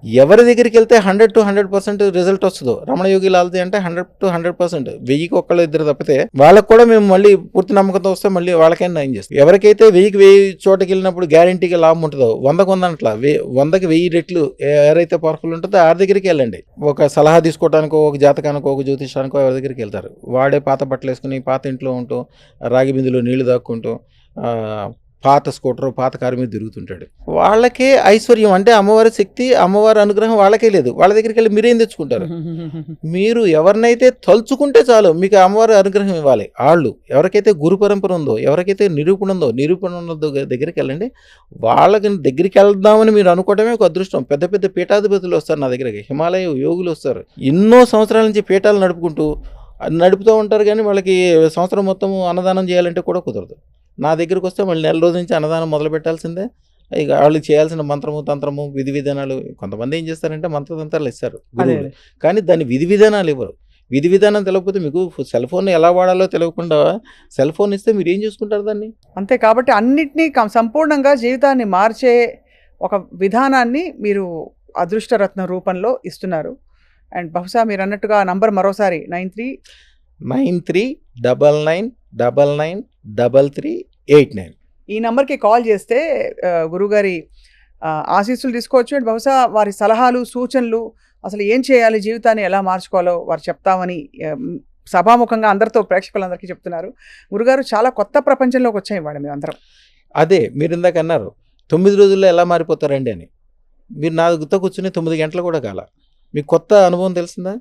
ఎవరి దగ్గరికి వెళ్తే 100% రిజల్ట్ వస్తుందో, రమణయోగి లాల్ది అంటే 100% 1000కి ఒక్కళ్ళు ఇద్దరు తప్పితే వాళ్ళకి కూడా మేము మళ్ళీ పూర్తి నమ్మకంతో వస్తే మళ్ళీ వాళ్ళకైనా నయం చేస్తాం. ఎవరికైతే 1000 చోటకి వెళ్ళినప్పుడు గ్యారంటీగా లాభం ఉంటుందో 100కి 100 అట్లా 100కి 1000 రెట్లు ఎవరైతే పవర్ఫుల్ ఉంటుందో ఆ దగ్గరికి వెళ్ళండి. ఒక సలహా తీసుకోవడానికో, ఒక జాతకానికో, ఒక జ్యోతిషానికో ఎవరి దగ్గరికి వెళ్తారు. వాడే పాత బట్టలు వేసుకుని పాత ఇంట్లో ఉంటూ రాగి బిందులో నీళ్లు దాక్కుంటూ పాత స్కూటర్ పాత కారు మీద తిరుగుతుంటాడు. వాళ్ళకే ఐశ్వర్యం అంటే అమ్మవారి శక్తి, అమ్మవారి అనుగ్రహం వాళ్ళకే లేదు. వాళ్ళ దగ్గరికి వెళ్ళి మీరేం తెచ్చుకుంటారు? మీరు ఎవరినైతే తలుచుకుంటే చాలు మీకు అమ్మవారి అనుగ్రహం ఇవ్వాలి. వాళ్ళు ఎవరికైతే గురు పరంపర ఉందో, ఎవరికైతే నిరూపణ ఉన్న దగ్గరికి వెళ్ళండి. వాళ్ళకి దగ్గరికి వెళ్దామని మీరు అనుకోవడమే ఒక అదృష్టం. పెద్ద పెద్ద పీఠాధిపతులు వస్తారు నా దగ్గరికి, హిమాలయ యోగులు వస్తారు. ఎన్నో సంవత్సరాల నుంచి పీఠాలు నడుపుతూ ఉంటారు, కానీ వాళ్ళకి సంవత్సరం మొత్తం అన్నదానం చేయాలంటే కూడా కుదరదు. నా దగ్గరికి వస్తే మళ్ళీ నెల రోజు నుంచి అన్నదానం మొదలు పెట్టాల్సిందే. ఇక వాళ్ళు చేయాల్సిన మంత్రము, తంత్రము, విధి విధానాలు. కొంతమంది ఏం చేస్తారంటే మంత్రతంత్రాలు ఇస్తారు గురువులు, కానీ దాని విధి విధానాలు ఇవ్వరు. విధి విధానం తెలియకపోతే మీకు సెల్ ఫోన్ ఎలా వాడాలో తెలియకుండా సెల్ ఫోన్ ఇస్తే మీరు ఏం చూసుకుంటారు దాన్ని? అంతే. కాబట్టి అన్నిటినీ సంపూర్ణంగా జీవితాన్ని మార్చే ఒక విధానాన్ని మీరు అదృష్టరత్న రూపంలో ఇస్తున్నారు. అండ్ బహుశా మీరు అన్నట్టుగా నంబర్ మరోసారి 9399993389. ఈ నంబర్కి కాల్ చేస్తే గురుగారి ఆశీస్సులు తీసుకోవచ్చు. అండ్ బహుశా వారి సలహాలు, సూచనలు, అసలు ఏం చేయాలి, జీవితాన్ని ఎలా మార్చుకోవాలో వారు చెప్తామని సభాముఖంగా అందరితో ప్రేక్షకులందరికీ చెప్తున్నారు. గురుగారు, చాలా కొత్త ప్రపంచంలోకి వచ్చాయి ఇవాళ మేమందరం. అదే మీరు ఇందాక అన్నారు 9 రోజుల్లో ఎలా మారిపోతారండి అని. మీరు నా గుర్తు కూర్చుని 9 గంటలు కూడా కాల, మీకు కొత్త అనుభవం తెలిసిందా?